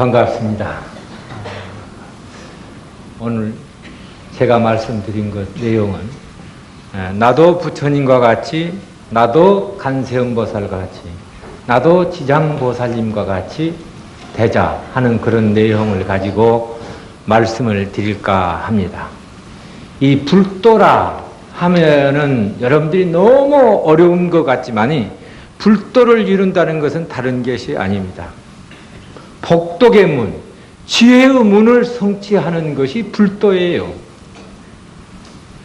반갑습니다. 오늘 제가 말씀드린 것 내용은 나도 부처님과 같이, 나도 간세음보살과 같이, 나도 지장보살님과 같이 되자 하는 그런 내용을 가지고 말씀을 드릴까 합니다. 이 불도라 하면은 여러분들이 너무 어려운 것 같지만이 불도를 이룬다는 것은 다른 것이 아닙니다. 복덕의 문, 지혜의 문을 성취하는 것이 불도예요.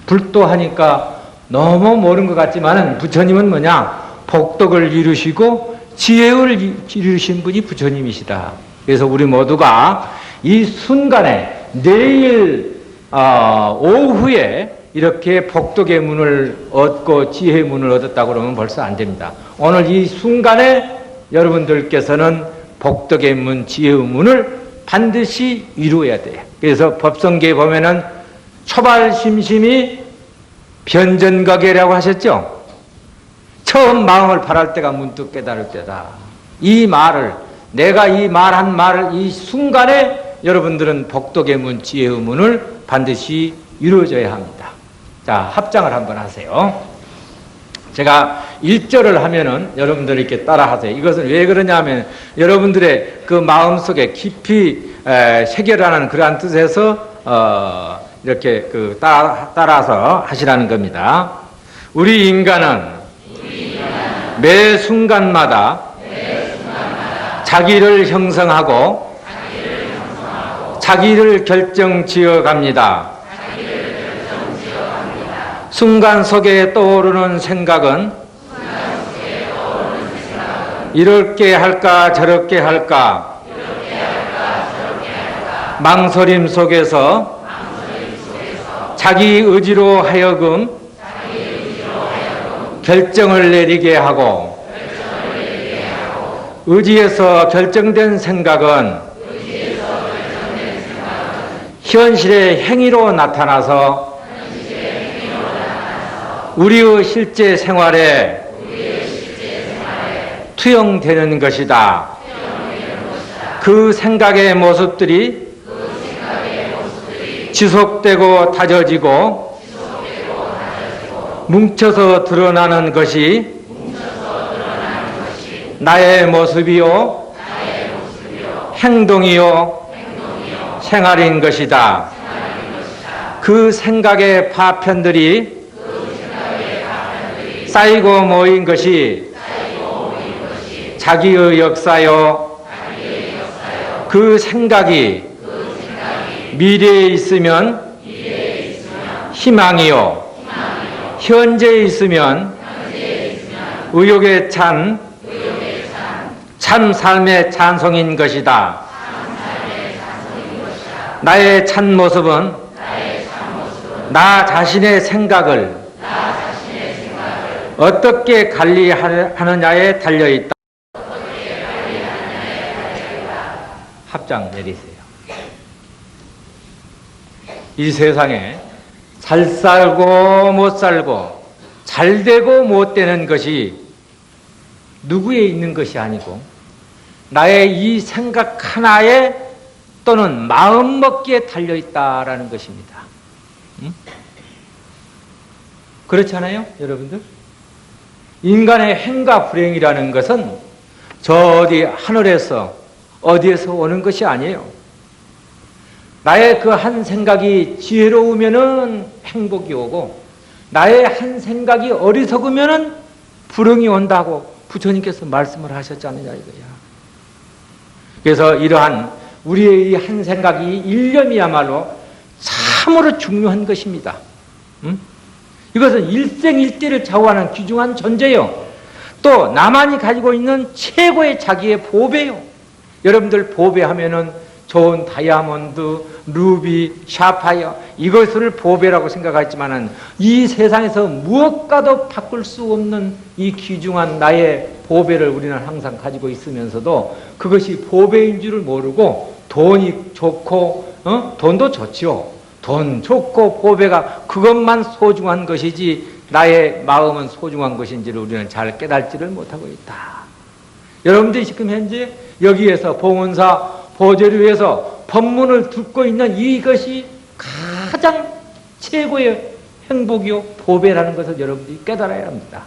불도하니까 너무 모르는 것 같지만은 부처님은 뭐냐? 복덕을 이루시고 지혜를 이루신 분이 부처님이시다. 그래서 우리 모두가 이 순간에 내일 오후에 이렇게 복덕의 문을 얻고 지혜의 문을 얻었다고 그러면 벌써 안 됩니다. 오늘 이 순간에 여러분들께서는 복덕의 문, 지혜의 문을 반드시 이루어야 돼요. 그래서 법성계에 보면은 초발심심이 변전각이라고 하셨죠? 처음 마음을 바랄 때가 문득 깨달을 때다. 이 말을, 내가 이 말한 말을 이 순간에 여러분들은 복덕의 문, 지혜의 문을 반드시 이루어져야 합니다. 자, 합장을 한번 하세요. 제가 1절을 하면은 여러분들이 이렇게 따라 하세요. 이것은 왜 그러냐면 여러분들의 그 마음 속에 깊이 새겨라는 그러한 뜻에서 이렇게 따라서 하시라는 겁니다. 우리 인간은 매 순간마다 자기를 형성하고 자기를 결정지어 갑니다. 순간 속에 떠오르는 생각은 이렇게 할까 저렇게 할까 망설임 속에서 자기 의지로 하여금 결정을 내리게 하고 의지에서 결정된 생각은 현실의 행위로 나타나서 우리의 실제 생활에 투영되는 것이다. 그 생각의 모습들이 지속되고 다져지고 뭉쳐서 드러나는 것이 나의 모습이요 행동이요 생활인 것이다. 그 생각의 파편들이 쌓이고 모인 것이 자기의 역사요. 그 생각이 미래에 있으면 희망이요. 현재에 있으면 의욕에 찬 참 삶의 찬송인 것이다. 나의 참 모습은 나 자신의 생각을 어떻게 관리하느냐에 달려있다. 합장 내리세요. 이 세상에 잘 살고 못 살고 잘 되고 못 되는 것이 누구에 있는 것이 아니고 나의 이 생각 하나에 또는 마음먹기에 달려있다라는 것입니다. 그렇잖아요, 여러분들? 인간의 행과 불행이라는 것은 저 어디 하늘에서 어디에서 오는 것이 아니에요. 나의 그 한 생각이 지혜로우면은 행복이 오고 나의 한 생각이 어리석으면은 불행이 온다고 부처님께서 말씀을 하셨잖느냐 이거야. 그래서 이러한 우리의 이 한 생각이 일념이야말로 참으로 중요한 것입니다. 이것은 일생일대를 좌우하는 귀중한 존재요. 또 나만이 가지고 있는 최고의 자기의 보배요. 여러분들 보배하면은 좋은 다이아몬드, 루비, 샤파이어 이것을 보배라고 생각하지만은 이 세상에서 무엇과도 바꿀 수 없는 이 귀중한 나의 보배를 우리는 항상 가지고 있으면서도 그것이 보배인 줄을 모르고 돈이 좋고 돈도 좋지요. 돈 좋고 보배가 그것만 소중한 것이지 나의 마음은 소중한 것인지를 우리는 잘 깨달지를 못하고 있다. 여러분들이 지금 현재 여기에서 봉헌사 보좌를 위해서 법문을 듣고 있는 이것이 가장 최고의 행복이요 보배라는 것을 여러분들이 깨달아야 합니다.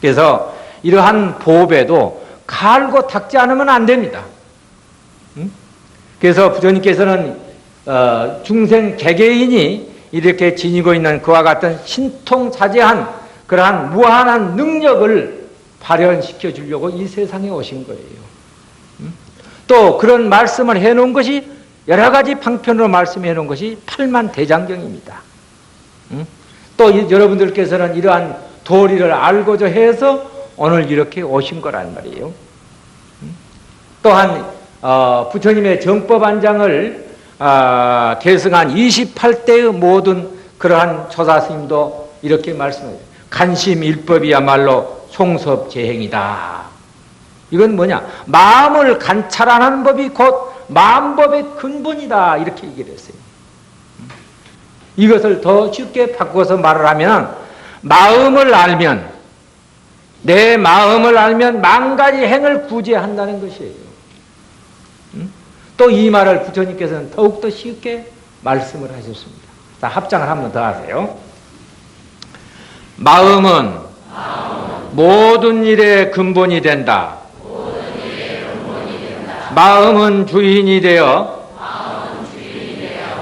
그래서 이러한 보배도 갈고 닦지 않으면 안 됩니다. 그래서 부처님께서는 중생 개개인이 이렇게 지니고 있는 그와 같은 신통자제한 그러한 무한한 능력을 발현시켜 주려고 이 세상에 오신 거예요. 또 그런 말씀을 해놓은 것이 여러 가지 방편으로 말씀해 놓은 것이 팔만대장경입니다. 또 여러분들께서는 이러한 도리를 알고자 해서 오늘 이렇게 오신 거란 말이에요. 또한 부처님의 정법안장을 계승한 28대의 모든 그러한 조사스님도 이렇게 말씀해요. 간심일법이야말로 송섭재행이다. 이건 뭐냐? 마음을 관찰하는 법이 곧 마음법의 근본이다. 이렇게 얘기를 했어요. 이것을 더 쉽게 바꿔서 말을 하면 마음을 알면 내 마음을 알면 만 가지 행을 구제한다는 것이에요. 또 이 말을 부처님께서는 더욱더 쉽게 말씀을 하셨습니다. 자, 합장을 한 번 더 하세요. 마음은 모든 일의 근본이 된다. 마음은 주인이 되어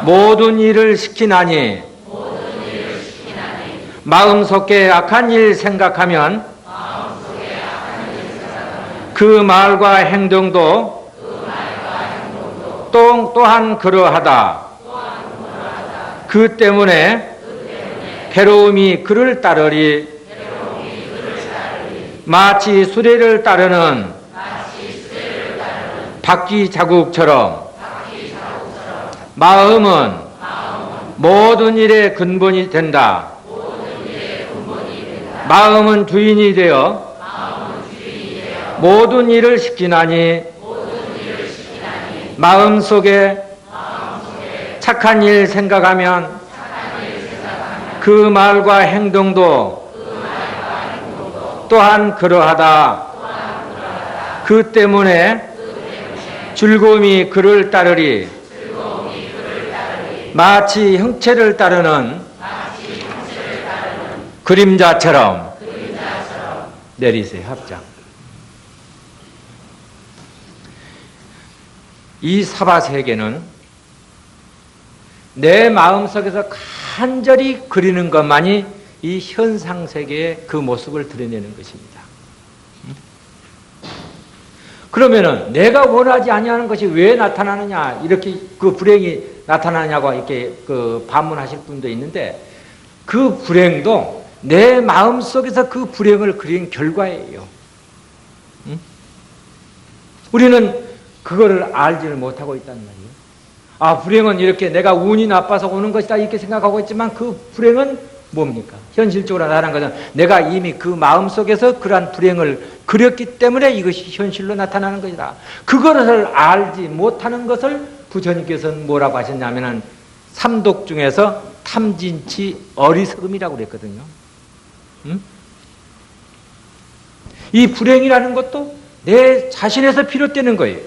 모든 일을 시키나니 마음속에 악한 일 생각하면 그 말과 행동도 또한 그러하다. 그 때문에 괴로움이 그를 따르리. 마치 수레를 따르는 바퀴 자국처럼 마음은 모든 일의 근본이 된다. 마음은 주인이 되어 모든 일을 시키나니 마음속에 착한 일 생각하면 그 말과 행동도 또한 그러하다. 그 때문에 즐거움이 그를 따르리. 마치 형체를 따르는 그림자처럼 내리세요. 합장. 이 사바세계는 내 마음속에서 간절히 그리는 것만이 이 현상세계의 그 모습을 드러내는 것입니다. 그러면은 내가 원하지 아니하는 것이 왜 나타나느냐, 이렇게 그 불행이 나타나냐고 이렇게 그 반문하실 분도 있는데, 그 불행도 내 마음속에서 그 불행을 그린 결과예요. 우리는 그거를 알지를 못하고 있다는 말이에요. 아, 불행은 이렇게 내가 운이 나빠서 오는 것이다 이렇게 생각하고 있지만 그 불행은 뭡니까? 현실적으로 나타난 것은 내가 이미 그 마음속에서 그러한 불행을 그렸기 때문에 이것이 현실로 나타나는 것이다. 그것을 알지 못하는 것을 부처님께서는 뭐라고 하셨냐면은 삼독 중에서 탐진치 어리석음이라고 그랬거든요. 이 불행이라는 것도 내 자신에서 비롯되는 거예요.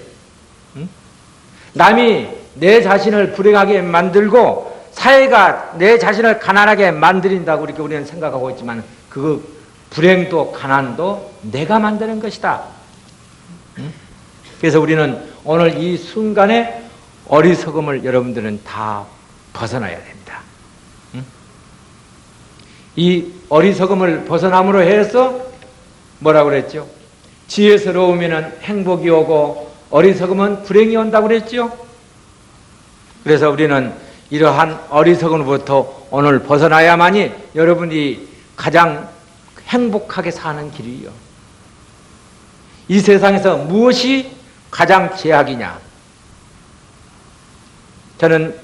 남이 내 자신을 불행하게 만들고 사회가 내 자신을 가난하게 만들인다고 이렇게 우리는 생각하고 있지만 그 불행도 가난도 내가 만드는 것이다. 그래서 우리는 오늘 이 순간에 어리석음을 여러분들은 다 벗어나야 됩니다. 이 어리석음을 벗어남으로 해서 뭐라고 그랬죠? 지혜스러우면 행복이 오고 어리석음은 불행이 온다고 그랬죠? 그래서 우리는 이러한 어리석음으로부터 오늘 벗어나야만이 여러분이 가장 행복하게 사는 길이요. 이 세상에서 무엇이 가장 제약이냐? 저는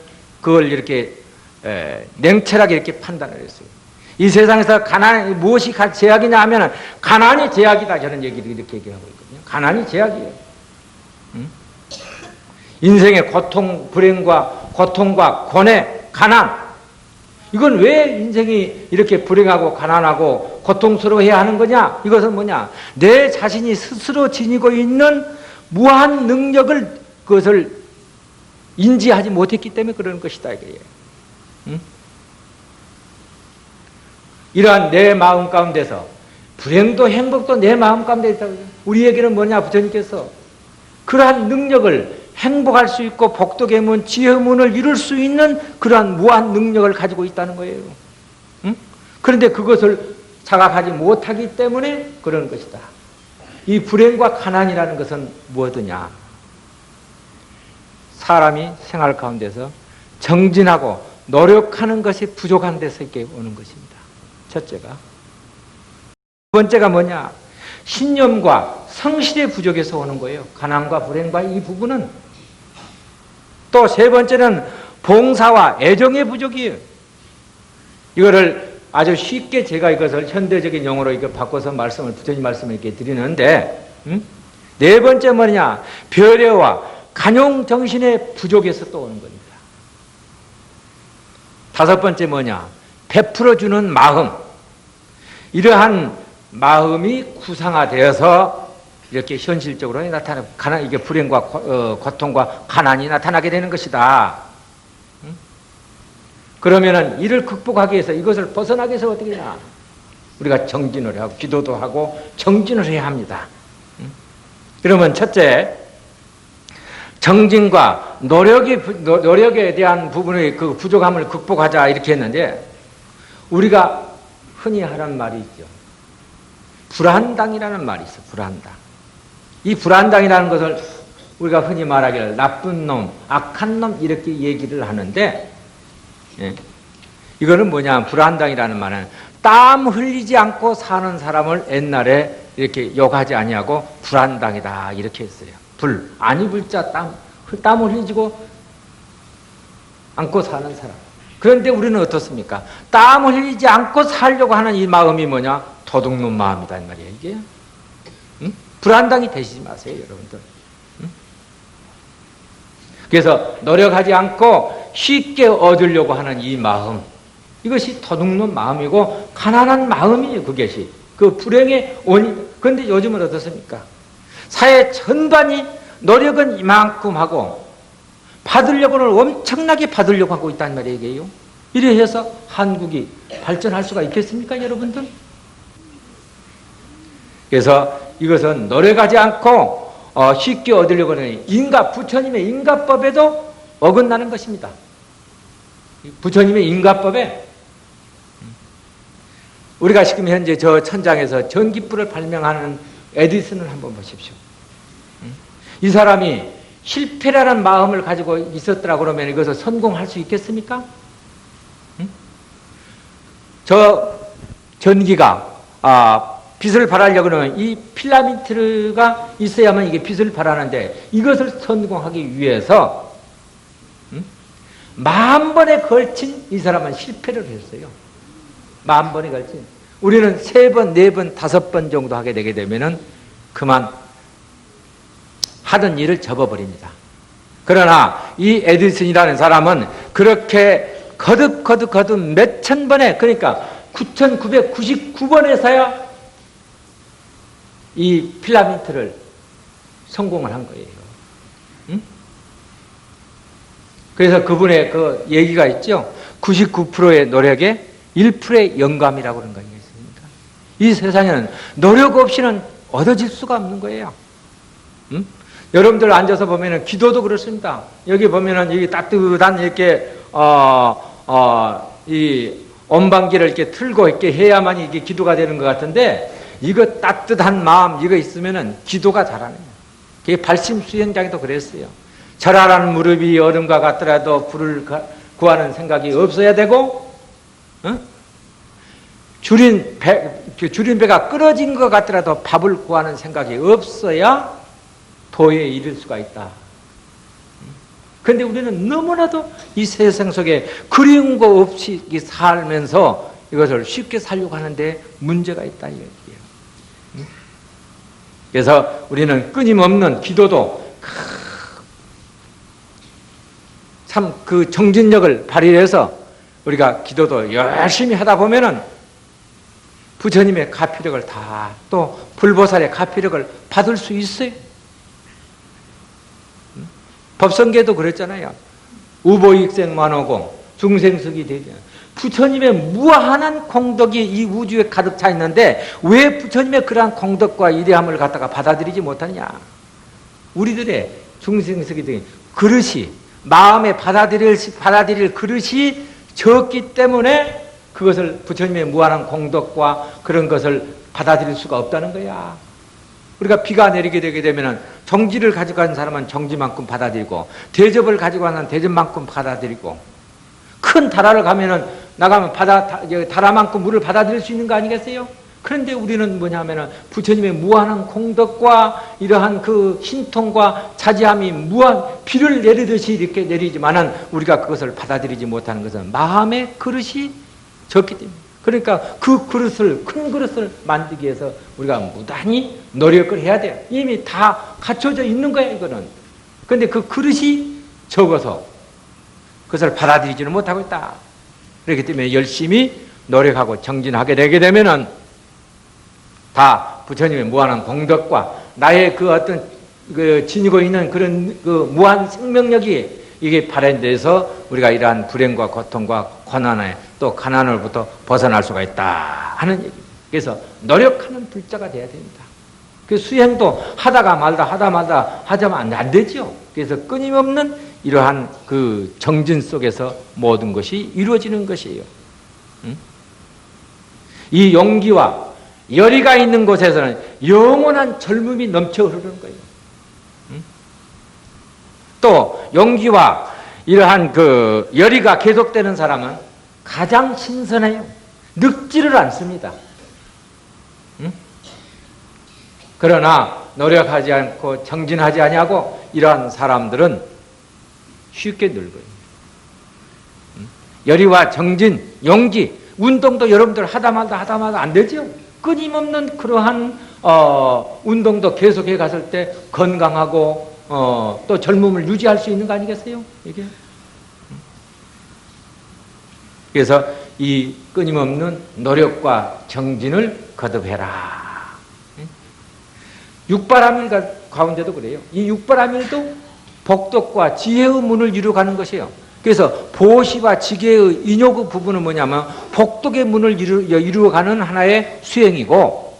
그걸 이렇게 냉철하게 이렇게 판단을 했어요. 이 세상에서 무엇이 제약이냐 하면 가난이 제약이다. 저는 얘기를 이렇게 얘기하고 있거든요. 가난이 제약이에요. 인생의 고통, 불행과 고통과 고뇌, 가난. 이건 왜 인생이 이렇게 불행하고 가난하고 고통스러워해야 하는 거냐? 이것은 뭐냐? 내 자신이 스스로 지니고 있는 무한 능력을 그것을 인지하지 못했기 때문에 그러는 것이다 이거예요. 응? 이러한 내 마음 가운데서 불행도 행복도 내 마음 가운데 있다고. 우리에게는 뭐냐, 부처님께서 그러한 능력을, 행복할 수 있고 복덕의 문, 지혜의 문을 이룰 수 있는 그러한 무한 능력을 가지고 있다는 거예요. 응? 그런데 그것을 자각하지 못하기 때문에 그러는 것이다. 이 불행과 가난이라는 것은 무엇이냐? 사람이 생활 가운데서 정진하고 노력하는 것이 부족한 데서 이렇게 오는 것입니다. 첫째가. 두 번째가 뭐냐? 신념과 성실의 부족에서 오는 거예요. 가난과 불행과 이 부분은. 또 세 번째는 봉사와 애정의 부족이에요. 이거를 아주 쉽게 제가 이것을 현대적인 용어로 이렇게 바꿔서 부처님 말씀을 이렇게 드리는데, 네 번째 뭐냐? 배려와 간용 정신의 부족에서 또 오는 겁니다. 다섯 번째 뭐냐? 베풀어주는 마음. 이러한 마음이 구상화되어서 이렇게 현실적으로 이게 불행과 고통과 가난이 나타나게 되는 것이다. 그러면은 이를 극복하기 위해서, 이것을 벗어나기 위해서 어떻게 되나? 우리가 정진을 하고 기도도 하고 정진을 해야 합니다. 그러면 첫째, 정진과 노력에 대한 부분의 그 부족함을 극복하자 이렇게 했는데, 우리가 흔히 하는 말이 있죠. 불한당이라는 말이 있어. 불한당. 이 불한당이라는 것을 우리가 흔히 말하기를 나쁜 놈, 악한 놈 이렇게 얘기를 하는데, 예. 이거는 뭐냐? 불한당이라는 말은 땀 흘리지 않고 사는 사람을 옛날에 이렇게 욕하지 아니하고 불한당이다 이렇게 했어요. 아니 불자 땀을 흘리고 않고 사는 사람. 그런데 우리는 어떻습니까? 땀을 흘리지 않고 살려고 하는 이 마음이 뭐냐? 도둑놈 마음이다 이 말이에요. 이게 불한당이 되시지 마세요, 여러분들. 그래서 노력하지 않고 쉽게 얻으려고 하는 이 마음, 이것이 도둑놈 마음이고 가난한 마음이에요. 그것이 그 불행의 원인. 그런데 요즘은 어떻습니까? 사회 전반이 노력은 이만큼 하고 받으려고는 엄청나게 받으려고 하고 있다는 말이에요. 이게요. 이래 해서 한국이 발전할 수가 있겠습니까, 여러분들? 그래서 이것은 노력하지 않고 쉽게 얻으려고 하는 부처님의 인가법에도 어긋나는 것입니다. 부처님의 인가법에 우리가 지금 현재 저 천장에서 전기불을 발명하는 에디슨을 한번 보십시오. 이 사람이 실패라는 마음을 가지고 있었더라 그러면 이것을 성공할 수 있겠습니까? 저 전기가 빛을 발하려고 하면 이 필라멘트가 있어야만 이게 빛을 발하는데, 이것을 성공하기 위해서 10,000번에 걸친 이 사람은 실패를 했어요. 10,000번에 걸친. 우리는 3번, 4번, 5번 정도 하게 되게 되면은 그만 하던 일을 접어버립니다. 그러나 이 에디슨이라는 사람은 그렇게 거듭 몇천 번에, 그러니까 9,999번에서야 이 필라멘트를 성공을 한 거예요. 그래서 그분의 그 얘기가 있죠. 99%의 노력에 1%의 영감이라고 그런 거 아니겠습니까? 이 세상에는 노력 없이는 얻어질 수가 없는 거예요. 여러분들 앉아서 보면은 기도도 그렇습니다. 여기 보면은 여기 따뜻한 이렇게 이 온방기를 이렇게 틀고 이렇게 해야만 이게 기도가 되는 것 같은데, 이거 따뜻한 마음 이거 있으면은 기도가 잘하네요. 그게 발심 수행장에도 그랬어요. 절하라는 무릎이 얼음과 같더라도 불을 구하는 생각이 없어야 되고, 줄인 배가 끊어진 것 같더라도 밥을 구하는 생각이 없어야 도에 이를 수가 있다. 그런데 우리는 너무나도 이 세상 속에 그리운 거 없이 살면서 이것을 쉽게 살려고 하는데 문제가 있다 이거예요. 그래서 우리는 끊임없는 기도도 참 그 정진력을 발휘해서 우리가 기도도 열심히 하다 보면은 부처님의 가피력을 다, 또 불보살의 가피력을 받을 수 있어요. 법성계도 그랬잖아요. 우보익생만오공 중생석이 되지. 부처님의 무한한 공덕이 이 우주에 가득 차 있는데 왜 부처님의 그러한 공덕과 이대함을 갖다가 받아들이지 못하느냐. 우리들의 중생석이 된 그릇이, 마음에 받아들일 그릇이 적기 때문에 그것을 부처님의 무한한 공덕과 그런 것을 받아들일 수가 없다는 거야. 우리가 비가 내리게 되게 되면 정지를 가지고 가는 사람은 정지만큼 받아들이고, 대접을 가지고 가는 대접만큼 받아들이고, 큰 다라를 가면은 나가면 다라만큼 물을 받아들일 수 있는 거 아니겠어요? 그런데 우리는 뭐냐면은 부처님의 무한한 공덕과 이러한 그 신통과 자지함이 비를 내리듯이 이렇게 내리지만은 우리가 그것을 받아들이지 못하는 것은 마음의 그릇이 적기 때문에. 그러니까 그 그릇을, 큰 그릇을 만들기 위해서 우리가 무단히 노력을 해야 돼요. 이미 다 갖춰져 있는 거야, 이거는. 그런데 그 그릇이 적어서 그것을 받아들이지는 못하고 있다. 그렇기 때문에 열심히 노력하고 정진하게 되게 되면은 다 부처님의 무한한 공덕과 나의 그 어떤 지니고 있는 그런 그 무한 생명력이 이게 발현돼서 우리가 이러한 불행과 고통과 고난에 또 가난으로부터 벗어날 수가 있다 하는 얘기. 그래서 노력하는 불자가 돼야 됩니다. 그 수행도 하다가 말다 하자면 안 되죠. 그래서 끊임없는 이러한 그 정진 속에서 모든 것이 이루어지는 것이에요. 이 용기와 열의가 있는 곳에서는 영원한 젊음이 넘쳐 흐르는 거예요. 또 용기와 이러한 그 열의가 계속되는 사람은 가장 신선해요. 늙지를 않습니다. 그러나 노력하지 않고 정진하지 아니하고 이러한 사람들은 쉽게 늙어요. 열의와 정진, 용기, 운동도 여러분들 하다 말다 안 되죠. 끊임없는 그러한 운동도 계속해 갔을 때 건강하고 또 젊음을 유지할 수 있는 거 아니겠어요? 이게. 그래서 이 끊임없는 노력과 정진을 거듭해라. 육바라밀 가운데도 그래요. 이 육바라밀도 복덕과 지혜의 문을 이루어가는 것이에요. 그래서 보시와 지계의 인욕의 부분은 뭐냐면 복덕의 문을 이루어가는 하나의 수행이고,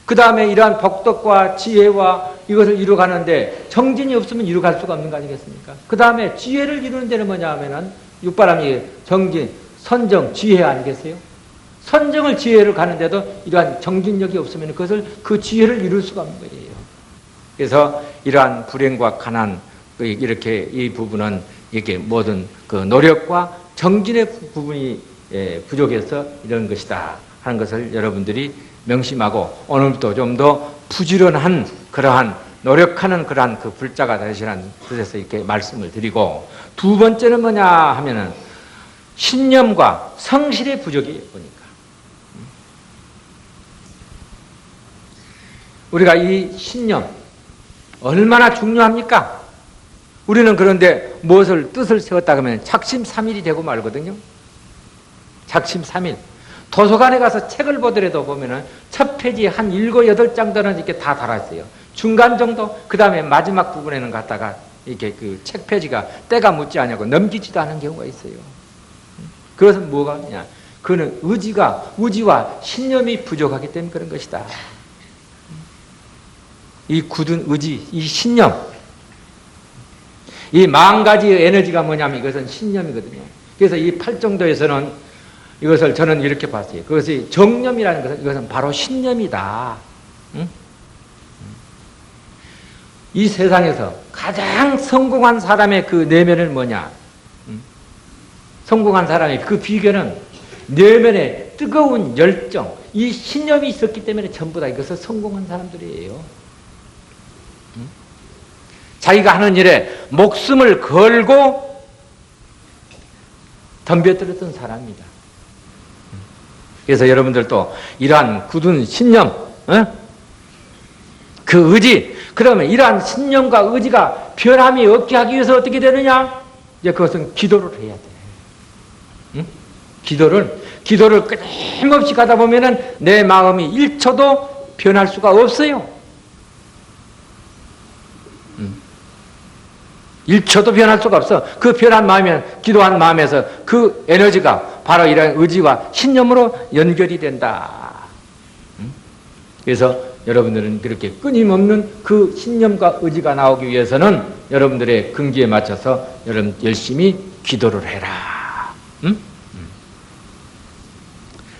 그 다음에 이러한 복덕과 지혜와 이것을 이루어가는데 정진이 없으면 이루어갈 수가 없는 거 아니겠습니까? 그 다음에 지혜를 이루는 데는 뭐냐 하면은 육바람이 정진, 선정, 지혜 아니겠어요? 선정을 지혜를 가는데도 이러한 정진력이 없으면 그 지혜를 이룰 수가 없는 거예요. 그래서 이러한 불행과 가난, 이렇게 이 부분은 이렇게 모든 그 노력과 정진의 부분이 부족해서 이런 것이다 하는 것을 여러분들이 명심하고 오늘부터 좀 더 부지런한 그러한 노력하는 그러한 그 불자가 되시라는 뜻에서 이렇게 말씀을 드리고, 두 번째는 뭐냐 하면은 신념과 성실의 부족이 보니까 우리가 이 신념 얼마나 중요합니까? 우리는 그런데 무엇을 뜻을 세웠다 그러면 작심삼일이 되고 말거든요. 작심삼일. 도서관에 가서 책을 보더라도 보면은 첫 페이지 한 7, 8장들은 이렇게 다 달았어요. 중간 정도, 그 다음에 마지막 부분에는 갖다가 이렇게 그 책 페이지가 때가 묻지 않냐고 넘기지도 않은 경우가 있어요. 그것은 뭐가 있냐? 그는 의지와 신념이 부족하기 때문에 그런 것이다. 이 굳은 의지, 이 신념, 이 10,000가지의 에너지가 뭐냐면 이것은 신념이거든요. 그래서 이 팔정도에서는 이것을 저는 이렇게 봤어요. 그것이 정념이라는 것은 이것은 바로 신념이다. 응? 이 세상에서 가장 성공한 사람의 그 내면은 뭐냐? 응? 성공한 사람의 그 비결은 내면의 뜨거운 열정, 이 신념이 있었기 때문에 전부 다 이것은 성공한 사람들이에요. 응? 자기가 하는 일에 목숨을 걸고 덤벼들었던 사람입니다. 그래서 여러분들도 이러한 굳은 신념, 그 의지, 그러면 이러한 신념과 의지가 변함이 없게 하기 위해서 어떻게 되느냐? 이제 그것은 기도를 해야 돼. 기도를 끊임없이 가다 보면은 내 마음이 1초도 변할 수가 없어요. 1초도 변할 수가 없어. 그 변한 마음이면 기도한 마음에서 그 에너지가 바로 이런 의지와 신념으로 연결이 된다. 그래서 여러분들은 그렇게 끊임없는 그 신념과 의지가 나오기 위해서는 여러분들의 근기에 맞춰서 여러분 열심히 기도를 해라.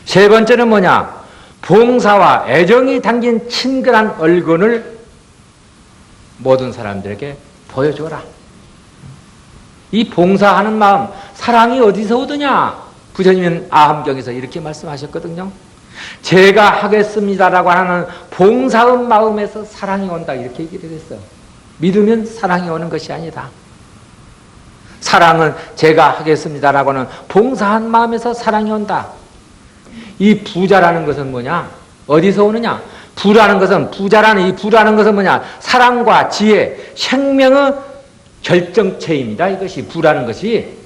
세 번째는 뭐냐? 봉사와 애정이 담긴 친근한 얼굴을 모든 사람들에게 보여줘라. 이 봉사하는 마음, 사랑이 어디서 오더냐? 부처님은 아함경에서 이렇게 말씀하셨거든요. 제가 하겠습니다라고 하는 봉사의 마음에서 사랑이 온다, 이렇게 얘기를 했어요. 믿으면 사랑이 오는 것이 아니다. 사랑은 제가 하겠습니다라고 하는 봉사한 마음에서 사랑이 온다. 이 부자라는 것은 뭐냐? 어디서 오느냐? 부라는 것은, 부자라는 이 부라는 것은 뭐냐? 사랑과 지혜, 생명의 결정체입니다. 이것이 부라는 것이.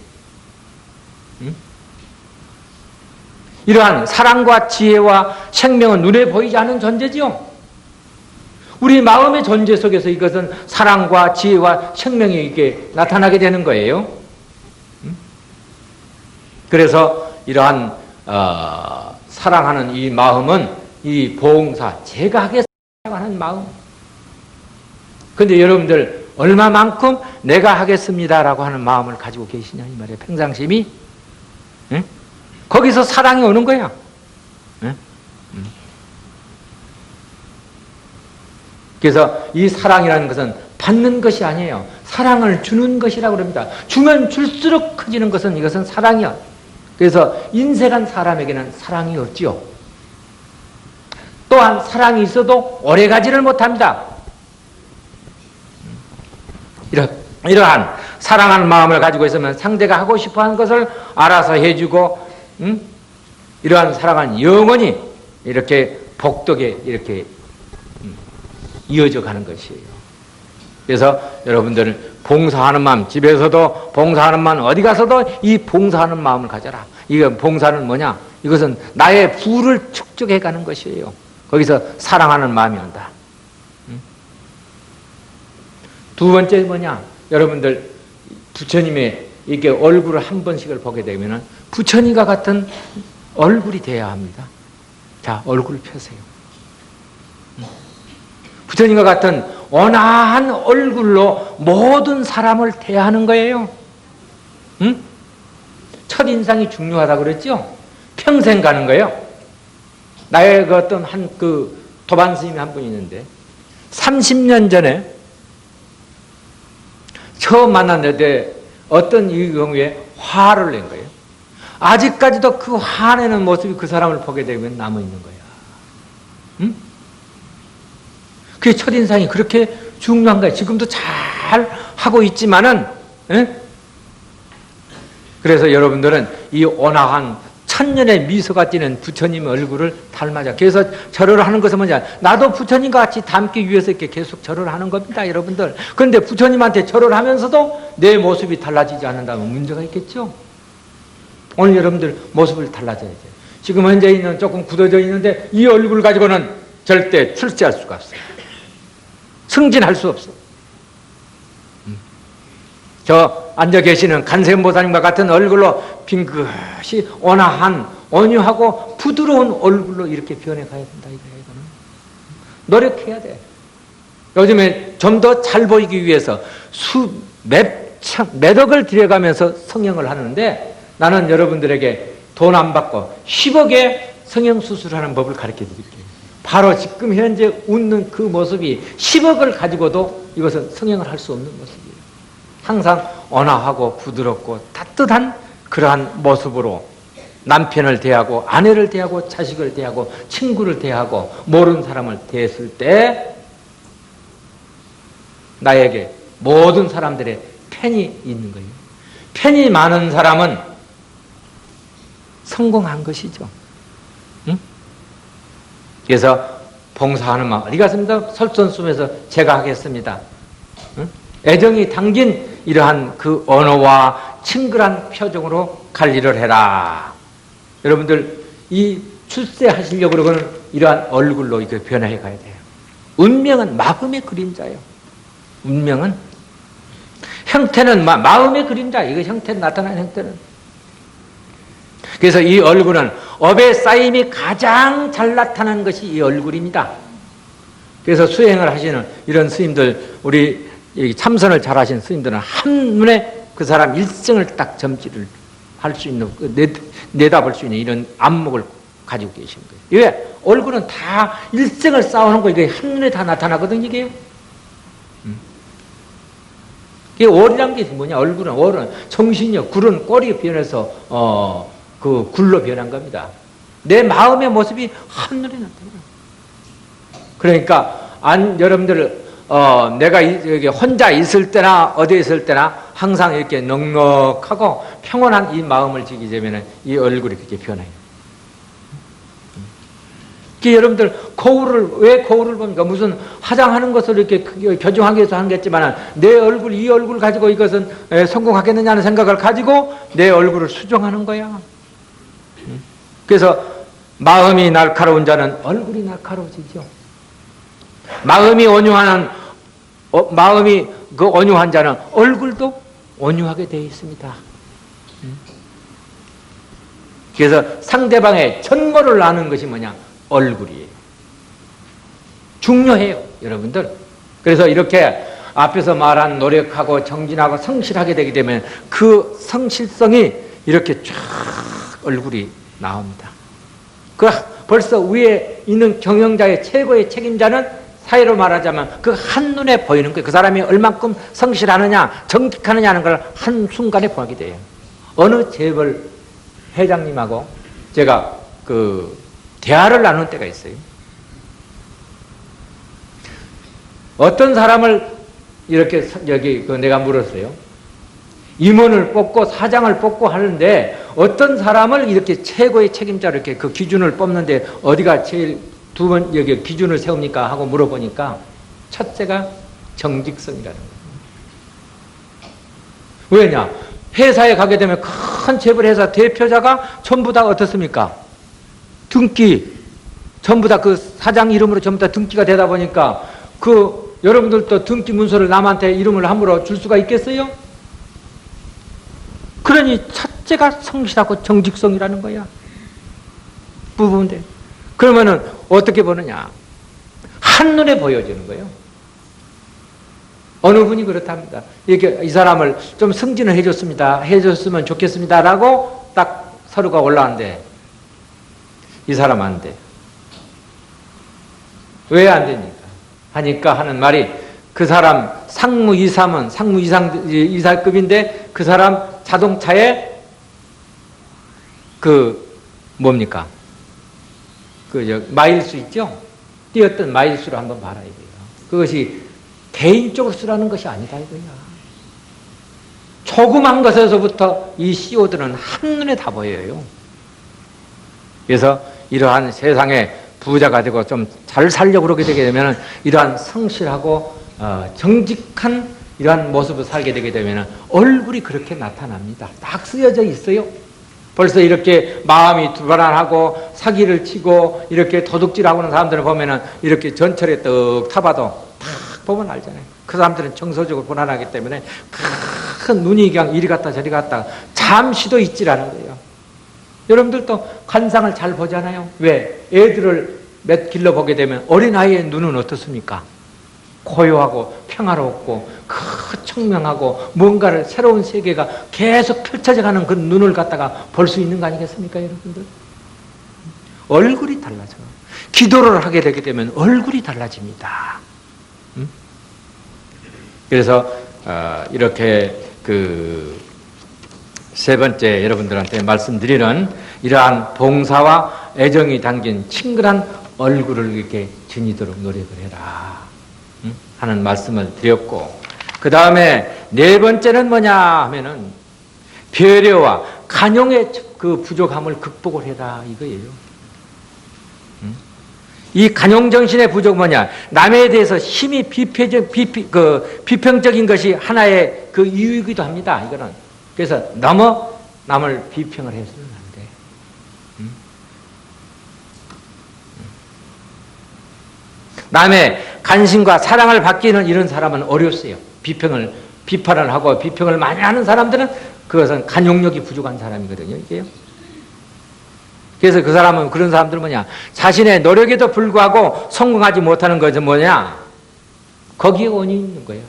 이러한 사랑과 지혜와 생명은 눈에 보이지 않는 존재지요. 우리 마음의 존재 속에서 이것은 사랑과 지혜와 생명이 이렇게 나타나게 되는 거예요. 그래서 이러한 사랑하는 이 마음은 이 봉사, 제가 하겠다고 하는 마음. 그런데 여러분들 얼마만큼 내가 하겠습니다라고 하는 마음을 가지고 계시냐 이 말이에요. 평상심이. 응? 거기서 사랑이 오는 거야. 응? 그래서 이 사랑이라는 것은 받는 것이 아니에요. 사랑을 주는 것이라고 그럽니다. 주면 줄수록 커지는 것은 이것은 사랑이야. 그래서 인생한 사람에게는 사랑이 없지요. 또한 사랑이 있어도 오래가지를 못합니다. 이러한 사랑하는 마음을 가지고 있으면 상대가 하고 싶어하는 것을 알아서 해주고, 이러한 사랑은 영원히 이렇게 복덕에 이렇게 이어져 가는 것이에요. 그래서 여러분들은 봉사하는 마음, 집에서도 봉사하는 마음, 어디 가서도 이 봉사하는 마음을 가져라. 이거 봉사는 뭐냐? 이것은 나의 부를 축적해 가는 것이에요. 거기서 사랑하는 마음이 온다. 두 번째 뭐냐? 여러분들 부처님의 이렇게 얼굴을 한 번씩을 보게 되면은 부처님과 같은 얼굴이 돼야 합니다. 자, 얼굴을 펴세요. 부처님과 같은 온화한 얼굴로 모든 사람을 대하는 거예요. 응? 첫인상이 중요하다고 그랬죠? 평생 가는 거예요. 나의 그 어떤 그 도반 스님이 한 분 있는데 30년 전에 처음 만났는데 어떤 이 경우에 화를 낸 거예요. 아직까지도 그 화내는 모습이 그 사람을 보게 되면 남아있는 거야. 응? 그게 첫인상이 그렇게 중요한 거야. 지금도 잘 하고 있지만은, 응? 그래서 여러분들은 이 온화한 천년의 미소가 띠는 부처님 얼굴을 닮아자. 그래서 절을 하는 것은 뭐냐? 나도 부처님과 같이 닮기 위해서 이렇게 계속 절을 하는 겁니다, 여러분들. 그런데 부처님한테 절을 하면서도 내 모습이 달라지지 않는다면 문제가 있겠죠? 오늘 여러분들 모습을 달라져야죠. 지금 현재 있는 조금 굳어져 있는데 이 얼굴 가지고는 절대 출세할 수가 없어요. 승진할 수 없어. 저 앉아 계시는 간세음보살님과 같은 얼굴로 빙긋이 온화한, 온유하고 부드러운 얼굴로 이렇게 변해가야 된다, 이거는. 노력해야 돼. 요즘에 좀 더 잘 보이기 위해서 몇 억을 들여가면서 성형을 하는데 나는 여러분들에게 돈 안 받고 10억에 성형수술하는 법을 가르쳐 드릴게요. 바로 지금 현재 웃는 그 모습이 10억을 가지고도 이것은 성형을 할 수 없는 모습이에요. 항상 온화하고 부드럽고 따뜻한 그러한 모습으로 남편을 대하고 아내를 대하고 자식을 대하고 친구를 대하고 모르는 사람을 대했을 때 나에게 모든 사람들의 팬이 있는 거예요. 팬이 많은 사람은 성공한 것이죠. 응? 그래서 봉사하는 마음 어디 갔습니다? 설선숲에서 제가 하겠습니다. 응? 애정이 담긴 이러한 그 언어와 친근한 표정으로 관리를 해라. 여러분들 이 출세하시려고 그러면 이러한 얼굴로 이렇게 변화해 가야 돼요. 운명은 마음의 그림자예요. 운명은 형태는 마음의 그림자. 이거 형태는 나타나는 형태는. 그래서 이 얼굴은 업의 쌓임이 가장 잘 나타나는 것이 이 얼굴입니다. 그래서 수행을 하시는 이런 스님들, 우리 참선을 잘 하시는 스님들은 한눈에 그 사람 일생을 딱 점지를 할 수 있는, 내다볼 수 있는 이런 안목을 가지고 계신 거예요. 왜? 얼굴은 다 일생을 쌓아놓은 거, 이게 한눈에 다 나타나거든요, 이게. 이게 월이란 게 뭐냐? 얼굴은, 월은 정신이요. 굴은 꼬리 변해서, 그 굴로 변한 겁니다. 내 마음의 모습이 한눈에 나타나요. 그러니까, 여러분들, 내가 여기 혼자 있을 때나, 어디에 있을 때나, 항상 이렇게 넉넉하고 평온한 이 마음을 지기 되면 이 얼굴이 그렇게 변해요. 여러분들 왜 거울을 봅니까? 무슨 화장하는 것을 이렇게 교정하기 위해서 하는 거겠지만 내 얼굴, 이 얼굴 가지고 이것은 성공하겠느냐는 생각을 가지고 내 얼굴을 수정하는 거야. 그래서 마음이 날카로운 자는 얼굴이 날카로워지죠. 마음이 온유한 자는 얼굴도 온유하게 되어 있습니다. 그래서 상대방의 전모를 아는 것이 뭐냐? 얼굴이에요. 중요해요, 여러분들. 그래서 이렇게 앞에서 말한 노력하고 정진하고 성실하게 되게 되면 그 성실성이 이렇게 쫙 얼굴이 나옵니다. 벌써 위에 있는 경영자의 최고의 책임자는 사회로 말하자면 그 한눈에 보이는 거예요. 그 사람이 얼만큼 성실하느냐, 정직하느냐 하는 걸 한순간에 보게 돼요. 어느 재벌 회장님하고 제가 대화를 나눈 때가 있어요. 어떤 사람을 이렇게 내가 물었어요. 임원을 뽑고 사장을 뽑고 하는데 어떤 사람을 이렇게 최고의 책임자로 이렇게 그 기준을 뽑는데 어디가 제일 여기 기준을 세웁니까? 하고 물어보니까 첫째가 정직성이라는 거예요. 왜냐? 회사에 가게 되면 큰 재벌 회사 대표자가 전부 다 어떻습니까? 등기, 전부 다 그 사장 이름으로 전부 다 등기가 되다 보니까 여러분들도 등기 문서를 남한테 이름을 함부로 줄 수가 있겠어요? 그러니 첫째가 성실하고 정직성이라는 거야. 부부인데. 그러면은 어떻게 보느냐? 한눈에 보여지는 거예요. 어느 분이 그렇답니다. 이렇게 이 사람을 좀 승진을 해줬으면 좋겠습니다라고 딱 서류가 올라왔는데 이 사람 안 돼. 왜 안 됩니까? 하니까 하는 말이 그 사람 상무 이사급인데 그 사람 자동차에 뭡니까? 마일수 있죠? 뛰었던 마일수를 한번 봐라 이거예요. 그것이 개인적으로 쓰라는 것이 아니다 이거야. 조그만 것에서부터 이 CEO들은 한눈에 다 보여요. 그래서 이러한 세상에 부자가 되고 좀 잘 살려고 그러게 되게 되면 이러한 성실하고 정직한 이러한 모습을 살게 되게 되면 얼굴이 그렇게 나타납니다. 딱 쓰여져 있어요. 벌써 이렇게 마음이 불안하고 사기를 치고 이렇게 도둑질하고 하는 사람들을 보면은 이렇게 전철에 떡 타봐도 딱 보면 알잖아요. 그 사람들은 정서적으로 불안하기 때문에 큰 눈이 그냥 이리 갔다 저리 갔다 잠시도 있지라는 거예요. 여러분들도 관상을 잘 보잖아요. 왜? 애들을 몇 길러 보게 되면 어린아이의 눈은 어떻습니까? 고요하고 평화롭고 청명하고 뭔가를 새로운 세계가 계속 펼쳐져가는 그 눈을 갖다가 볼 수 있는 거 아니겠습니까, 여러분들? 얼굴이 달라져. 기도를 하게 되게 되면 얼굴이 달라집니다. 그래서 이렇게 세 번째 여러분들한테 말씀드리는 이러한 봉사와 애정이 담긴 친근한 얼굴을 이렇게 지니도록 노력을 해라 하는 말씀을 드렸고, 그 다음에 네 번째는 뭐냐 하면은 배려와 간용의 그 부족함을 극복을 해라 이거예요. 이 간용정신의 부족은 뭐냐? 남에 대해서 심히 비평적인 것이 하나의 그 이유이기도 합니다. 이거는. 그래서 너무 남을 비평을 해서는 안 돼. 남의 관심과 사랑을 받기는 이런 사람은 어렵어요. 비판을 하고 비평을 많이 하는 사람들은 그것은 간용력이 부족한 사람이거든요, 이게요. 그래서 그 사람은, 그런 사람들은 뭐냐, 자신의 노력에도 불구하고 성공하지 못하는 것은 뭐냐, 거기에 원인이 있는 거야.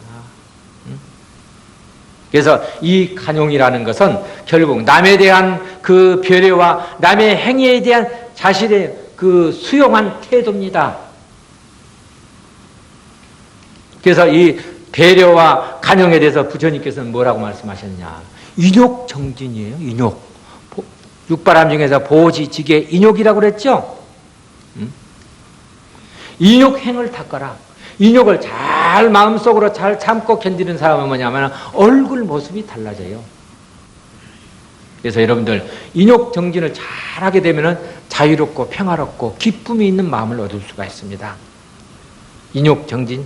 그래서 이 간용이라는 것은 결국 남에 대한 그 배려와 남의 행위에 대한 자신의 그 수용한 태도입니다. 그래서 이 배려와 간용에 대해서 부처님께서는 뭐라고 말씀하셨냐, 인욕정진이에요. 인욕. 육바람 중에서 보지, 지게, 인욕이라고 그랬죠. 인욕행을 닦아라. 인욕을 잘 마음속으로 잘 참고 견디는 사람은 뭐냐면 얼굴 모습이 달라져요. 그래서 여러분들 인욕 정진을 잘 하게 되면 자유롭고 평화롭고 기쁨이 있는 마음을 얻을 수가 있습니다. 인욕 정진.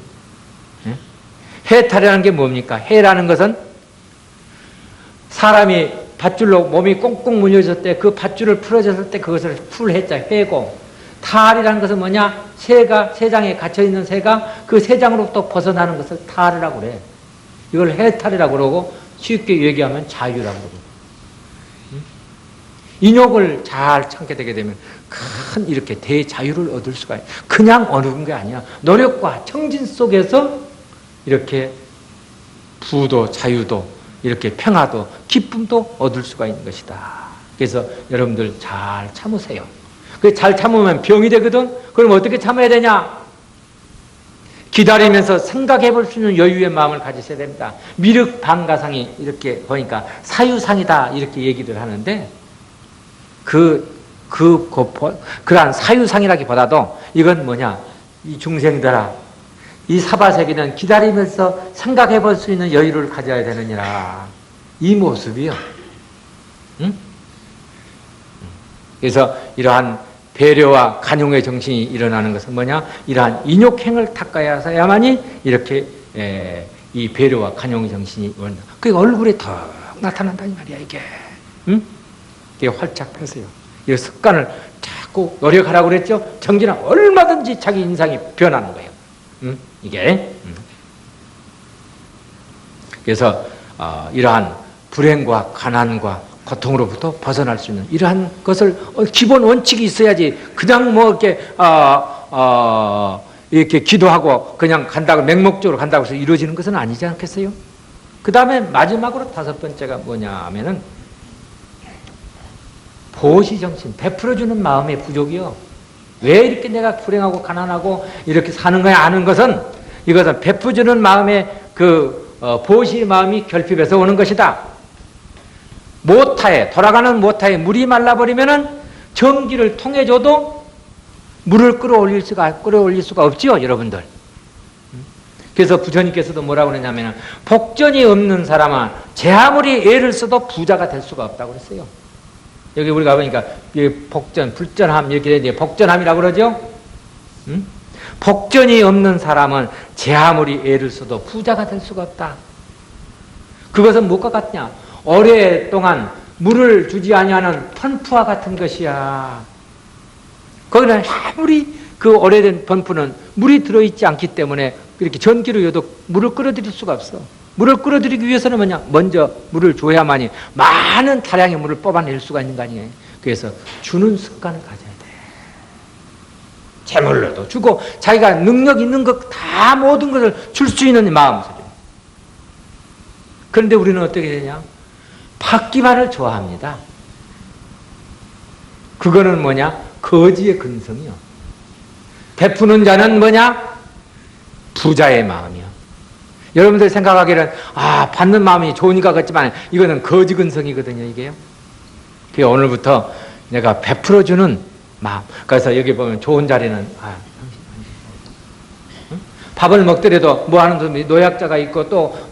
해탈이라는 게 뭡니까? 해라는 것은 사람이 밧줄로 몸이 꽁꽁 물려졌을 때 그 밧줄을 풀어졌을 때 그것을 풀해자 해고, 탈이라는 것은 뭐냐? 새가, 새장에 갇혀있는 새가 그 새장으로부터 벗어나는 것을 탈이라고 그래. 이걸 해탈이라고 그러고 쉽게 얘기하면 자유라고 그러고. 인욕을 잘 참게 되게 되면 큰 이렇게 대자유를 얻을 수가 있어요. 그냥 얻는 게 아니야. 노력과 청진 속에서 이렇게 부도 자유도 이렇게 평화도 기쁨도 얻을 수가 있는 것이다. 그래서 여러분들 잘 참으세요. 잘 참으면 병이 되거든. 그럼 어떻게 참아야 되냐? 기다리면서 생각해 볼 수 있는 여유의 마음을 가지셔야 됩니다. 미륵방가상이 이렇게 보니까 사유상이다 이렇게 얘기를 하는데 그러한 사유상이라기보다도 이건 뭐냐? 이 중생들아, 이 사바세계는 기다리면서 생각해 볼 수 있는 여유를 가져야 되느니라. 이 모습이요. 응? 그래서 이러한 배려와 간용의 정신이 일어나는 것은 뭐냐? 이러한 인욕행을 닦아야만이 이렇게 이 배려와 간용의 정신이 그게 얼굴에 더 나타난다 이 말이야 이게. 응? 이게 활짝 펴세요. 이 습관을 자꾸 노력하라고 그랬죠? 정진은 얼마든지 자기 인상이 변하는 거예요. 응? 이게. 그래서 이러한 불행과 가난과 고통으로부터 벗어날 수 있는 이러한 것을 기본 원칙이 있어야지 그냥 뭐 이렇게 이렇게 기도하고 그냥 간다고 맹목적으로 간다고 해서 이루어지는 것은 아니지 않겠어요? 그 다음에 마지막으로 다섯 번째가 뭐냐 하면은 보시정신, 베풀어주는 마음의 부족이요. 왜 이렇게 내가 불행하고 가난하고 이렇게 사는 거야 아는 것은 이것은 베풀어주는 마음의 보시 마음이 결핍해서 오는 것이다. 모타에, 돌아가는 모타에 물이 말라버리면은 전기를 통해줘도 물을 끌어올릴 수가 없지요, 여러분들. 그래서 부처님께서도 뭐라고 그러냐면 복전이 없는 사람은 제 아무리 애를 써도 부자가 될 수가 없다고 그랬어요. 여기 우리가 보니까 복전, 불전함 이렇게 되는데 복전함이라고 그러죠. 복전이 없는 사람은 제 아무리 애를 써도 부자가 될 수가 없다. 그것은 무엇과 같냐? 오랫동안 물을 주지 아니하는 펀프와 같은 것이야. 거기는 아무리 그 오래된 펀프는 물이 들어있지 않기 때문에 이렇게 전기로 여도 물을 끌어들일 수가 없어. 물을 끌어들이기 위해서는 뭐냐? 먼저 물을 줘야만이 많은 다량의 물을 뽑아낼 수가 있는 거 아니에요. 그래서 주는 습관을 가져야 돼. 재물로도 주고 자기가 능력 있는 것 다 모든 것을 줄 수 있는 마음으로. 그런데 우리는 어떻게 되냐? 받기만을 좋아합니다. 그거는 뭐냐? 거지의 근성이요. 베푸는 자는 뭐냐? 부자의 마음이요. 여러분들 생각하기에는 받는 마음이 좋으니까 그렇지만 이거는 거지 근성이거든요, 이게요. 그게 오늘부터 내가 베풀어주는 마음. 그래서 여기 보면 좋은 자리는 밥을 먹더라도 뭐 하는 분이 노약자가 있고 또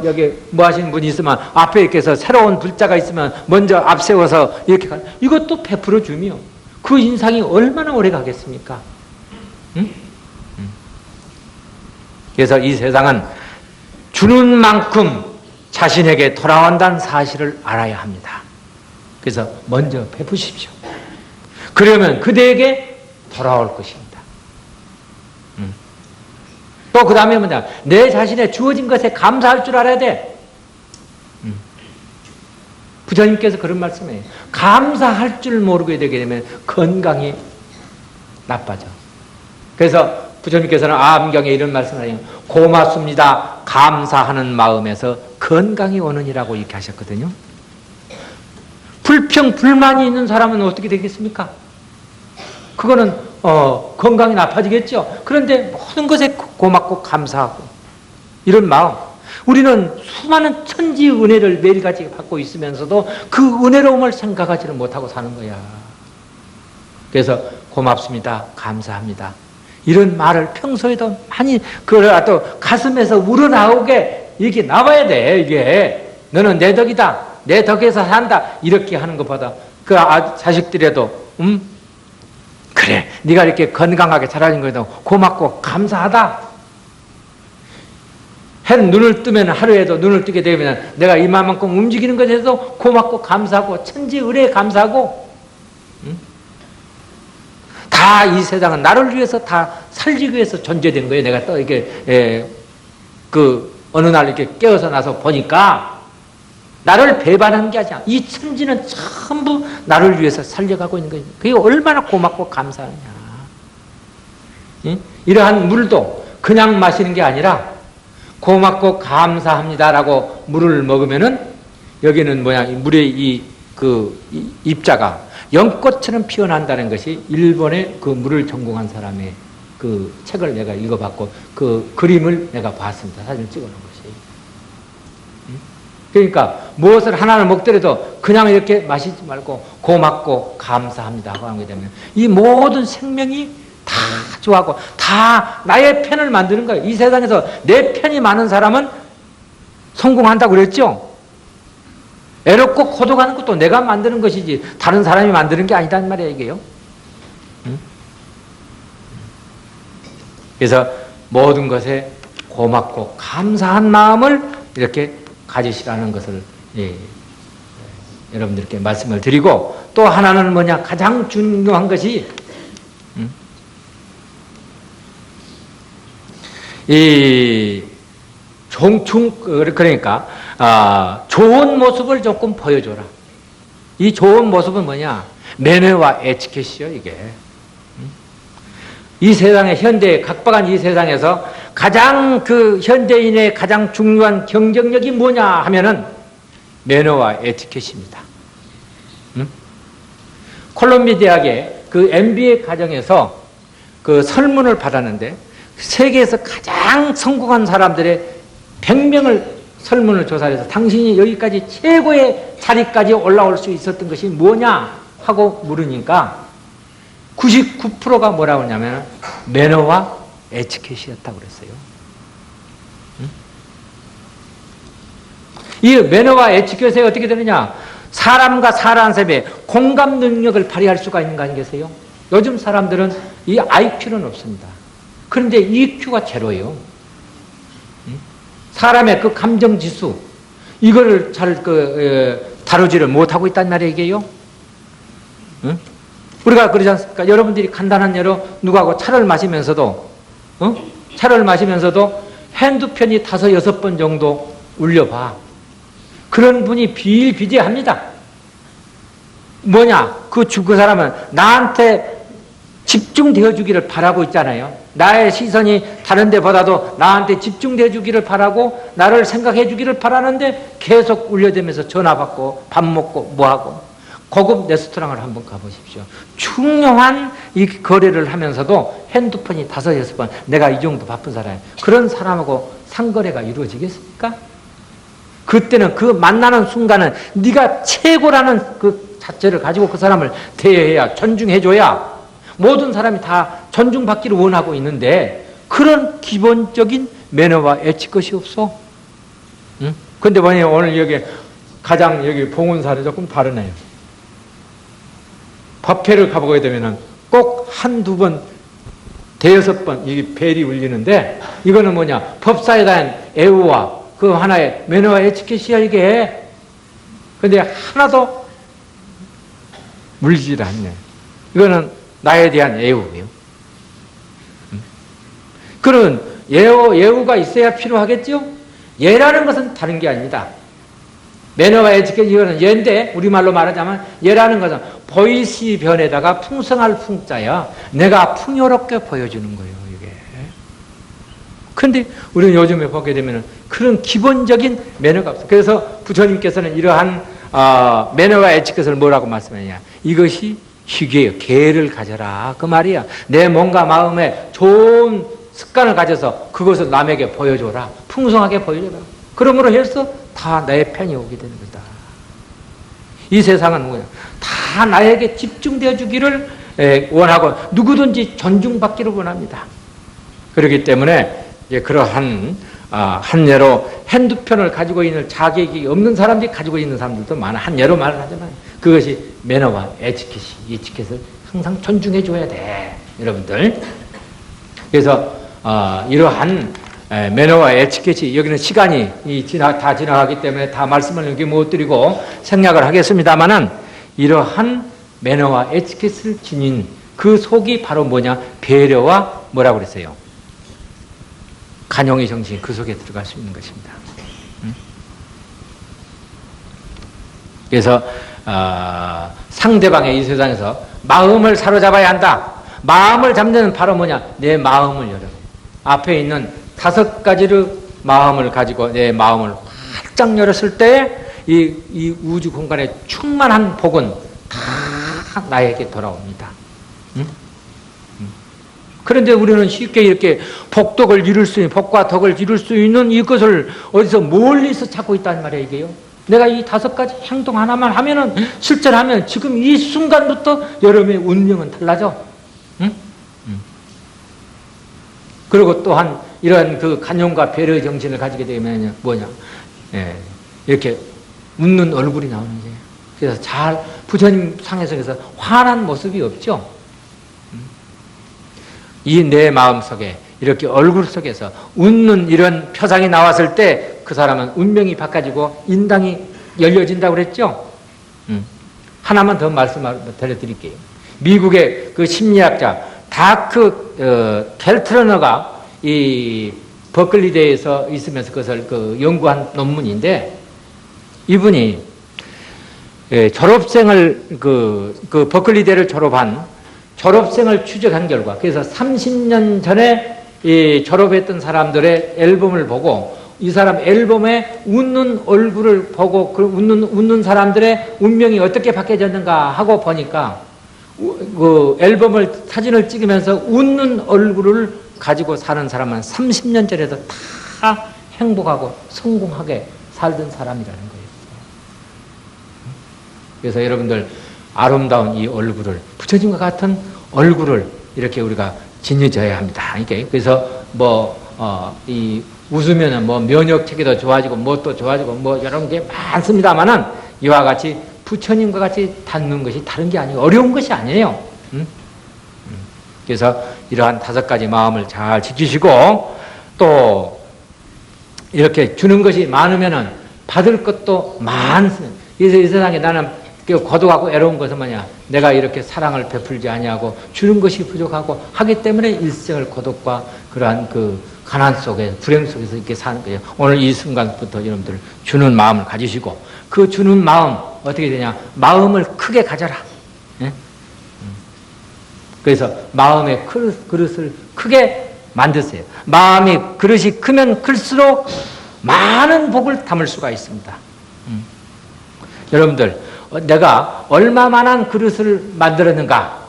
여기 뭐 하시는 분이 있으면 앞에 이렇게 해서 새로운 불자가 있으면 먼저 앞세워서 이렇게 이것도 베풀어 주며 그 인상이 얼마나 오래 가겠습니까? 응? 그래서 이 세상은 주는 만큼 자신에게 돌아온다는 사실을 알아야 합니다. 그래서 먼저 베푸십시오. 그러면 그대에게 돌아올 것입니다. 또 그 다음에 뭐냐, 내 자신의 주어진 것에 감사할 줄 알아야 돼. 부처님께서 그런 말씀이에요. 감사할 줄 모르게 되게 되면 건강이 나빠져. 그래서 부처님께서는 암경에 이런 말씀을 하요. 고맙습니다. 감사하는 마음에서 건강이 오느니라고 이렇게 하셨거든요. 불평, 불만이 있는 사람은 어떻게 되겠습니까? 그거는 건강이 나빠지겠죠. 그런데 모든 것에 고맙고 감사하고 이런 마음. 우리는 수많은 천지의 은혜를 매일같이 받고 있으면서도 그 은혜로움을 생각하지를 못하고 사는 거야. 그래서 고맙습니다. 감사합니다. 이런 말을 평소에도 많이 또 가슴에서 우러나오게 이게 나와야 돼. 이게 너는 내 덕이다. 내 덕에서 산다. 이렇게 하는 것보다 그 자식들에도 그래 네가 이렇게 건강하게 자라는 거에도 고맙고 감사하다. 해는 눈을 뜨면 하루에도 눈을 뜨게 되면 내가 이만큼 움직이는 것에도 고맙고 감사하고 천지 의뢰에 감사하고 다 이 세상은 나를 위해서 다 살기 위해서 존재된 거예요. 내가 또 이게 어느 날 이렇게 깨어서 나서 보니까 나를 배반한 게 아니야. 이 천지는 전부 나를 위해서 살려가고 있는 거예요. 그게 얼마나 고맙고 감사하냐. 이러한 물도 그냥 마시는 게 아니라 고맙고 감사합니다라고 물을 먹으면은 여기는 물의 입자가 연꽃처럼 피어난다는 것이 일본의 그 물을 전공한 사람의 그 책을 내가 읽어봤고 그 그림을 내가 봤습니다. 사진을 찍어놓은 것이. 그러니까 무엇을 하나를 먹더라도 그냥 이렇게 마시지 말고 고맙고 감사합니다 하고 하게 되면 이 모든 생명이 다 좋아하고 다 나의 편을 만드는 거예요. 이 세상에서 내 편이 많은 사람은 성공한다고 그랬죠? 애롭고 고독하는 것도 내가 만드는 것이지 다른 사람이 만드는 게 아니단 말이에요. 이게요. 그래서 모든 것에 고맙고 감사한 마음을 이렇게 가지시라는 것을 여러분들께 말씀을 드리고 또 하나는 뭐냐 가장 중요한 것이 그러니까 좋은 모습을 조금 보여줘라. 이 좋은 모습은 뭐냐 매너와 에티켓이요. 이게 이 세상의 현대 각박한 이 세상에서 가장 그 현대인의 가장 중요한 경쟁력이 뭐냐 하면은 매너와 에티켓입니다. 콜롬비아 대학의 그 MBA 과정에서 그 설문을 받았는데 세계에서 가장 성공한 사람들의 100명을 설문을 조사해서 당신이 여기까지 최고의 자리까지 올라올 수 있었던 것이 뭐냐 하고 물으니까 99%가 뭐라고 하냐면 매너와 에티켓이었다고 그랬어요. 이 매너와 에티켓이 어떻게 되느냐? 사람과 사람 사이에 공감 능력을 발휘할 수가 있는 거 아니겠어요? 요즘 사람들은 이 IQ는 없습니다. 그런데 EQ가 제로예요. 사람의 그 감정 지수, 이거를 잘 다루지를 못하고 있단 말이에요, 이게요. 우리가 그러지 않습니까? 여러분들이 간단한 예로 누구하고 차를 마시면서도 핸드폰이 5, 6번 정도 울려봐. 그런 분이 비일비재합니다. 뭐냐? 그 사람은 나한테 집중되어 주기를 바라고 있잖아요. 나의 시선이 다른 데보다도 나한테 집중되어 주기를 바라고 나를 생각해 주기를 바라는데 계속 울려대면서 전화 받고 밥 먹고 뭐하고 고급 레스토랑을 한번 가보십시오. 중요한 이 거래를 하면서도 핸드폰이 5, 6번 내가 이 정도 바쁜 사람이에요. 그런 사람하고 상거래가 이루어지겠습니까? 그때는 그 만나는 순간은 네가 최고라는 그 자체를 가지고 그 사람을 대해야 존중해줘야 모든 사람이 다 존중받기를 원하고 있는데 그런 기본적인 매너와 에티켓이 없어. 응? 근데 뭐냐 오늘 여기 가장 여기 봉은사는 조금 다르네요. 법회를 가보게 되면은 꼭 한두 번, 대여섯 번 이 벨이 울리는데 이거는 뭐냐 법사에 대한 애우와 그 하나의 매너와 에티켓이야 이게. 근데 하나도 물질 않네. 이거는 나에 대한 애우예요. 그런 예우가 있어야 필요하겠죠? 예라는 것은 다른 게 아닙니다. 매너와 에티켓, 이거는 예인데, 우리말로 말하자면 예라는 것은 보이시 변에다가 풍성할 풍자야. 내가 풍요롭게 보여주는 거예요, 이게. 그런데 우리는 요즘에 보게 되면 그런 기본적인 매너가 없어요. 그래서 부처님께서는 이러한 매너와 에티켓을 뭐라고 말씀하느냐. 이것이 희귀예요. 계를 가져라. 그 말이야. 내 몸과 마음에 좋은 습관을 가져서 그것을 남에게 보여줘라. 풍성하게 보여줘라. 그러므로 해서 다 내 편이 오게 되는 거다. 이 세상은 뭐냐. 다 나에게 집중되어 주기를 원하고 누구든지 존중받기를 원합니다. 그렇기 때문에 이제 그러한 한 예로 핸드폰을 가지고 있는 자격이 없는 사람들이 가지고 있는 사람들도 많아. 한 예로 말을 하지만 그것이 매너와 에티켓을 항상 존중해 줘야 돼. 여러분들. 그래서 이러한 매너와 에티켓이 여기는 시간이 다 지나가기 때문에 다 말씀을 여기 못 드리고 생략을 하겠습니다만은 이러한 매너와 에티켓을 지닌 그 속이 바로 뭐냐? 배려와 뭐라고 그랬어요? 간용의 정신이 그 속에 들어갈 수 있는 것입니다. 그래서 상대방의 이 세상에서 마음을 사로잡아야 한다. 마음을 잡는 바로 뭐냐? 내 마음을 열어. 앞에 있는 5가지의 마음을 가지고 내 마음을 활짝 열었을 때 이 우주 공간의 충만한 복은 다 나에게 돌아옵니다. 그런데 우리는 쉽게 이렇게 복과 덕을 이룰 수 있는 이것을 어디서 멀리서 찾고 있단 말이에요, 이게요. 내가 이 5가지 행동 하나만 하면은, 실천하면 지금 이 순간부터 여러분의 운명은 달라져. 그리고 또한 이런 그 간용과 배려 정신을 가지게 되면 뭐냐. 이렇게 웃는 얼굴이 나오는 거예요. 그래서 부처님 상에서 화난 모습이 없죠. 이 내 마음 속에 이렇게 얼굴 속에서 웃는 이런 표상이 나왔을 때 그 사람은 운명이 바꿔지고 인당이 열려진다고 그랬죠. 하나만 더 말씀을 드려드릴게요. 미국의 그 심리학자 다크 켈트러너가 이 버클리대에서 있으면서 그것을 연구한 논문인데, 이분이 졸업생을 그 버클리대를 졸업생을 추적한 결과, 그래서 30년 전에 이 졸업했던 사람들의 앨범을 보고 이 사람 앨범에 웃는 얼굴을 보고 그 웃는 사람들의 운명이 어떻게 바뀌어졌는가 하고 보니까 그 사진을 찍으면서 웃는 얼굴을 가지고 사는 사람은 30년 전에도 다 행복하고 성공하게 살던 사람이라는 거예요. 그래서 여러분들 아름다운 이 얼굴을, 부처님과 같은 얼굴을 이렇게 우리가 지녀져야 합니다. 그래서 이 웃으면은 면역 체계도 좋아지고 또 좋아지고 여러 게 많습니다만은 이와 같이 부처님과 같이 닿는 것이 다른 게 아니고 어려운 것이 아니에요. 그래서 이러한 5가지 마음을 잘 지키시고, 또 이렇게 주는 것이 많으면은 받을 것도 많습니다. 그래서 이 세상에 나는 고독하고 애로운 것은 뭐냐? 내가 이렇게 사랑을 베풀지 아니하고 주는 것이 부족하고 하기 때문에 일생을 고독과 그러한 그 가난 속에, 불행 속에서 이렇게 사는 거예요. 오늘 이 순간부터 여러분들 주는 마음을 가지시고, 그 주는 마음 어떻게 되냐? 마음을 크게 가져라. 예? 그래서 마음의 그릇을 크게 만드세요. 마음이 그릇이 크면 클수록 많은 복을 담을 수가 있습니다. 여러분들, 내가 얼마만한 그릇을 만들었는가?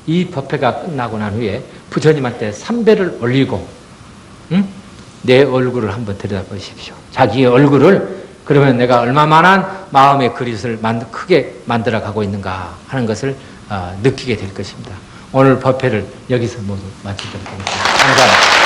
이 법회가 끝나고 난 후에 부처님한테 3배를 올리고 내 얼굴을 한번 들여다보십시오. 자기의 얼굴을, 그러면 내가 얼마만한 마음의 그릇을 크게 만들어 가고 있는가 하는 것을 느끼게 될 것입니다. 오늘 법회를 여기서 모두 마치도록 하겠습니다. 감사합니다.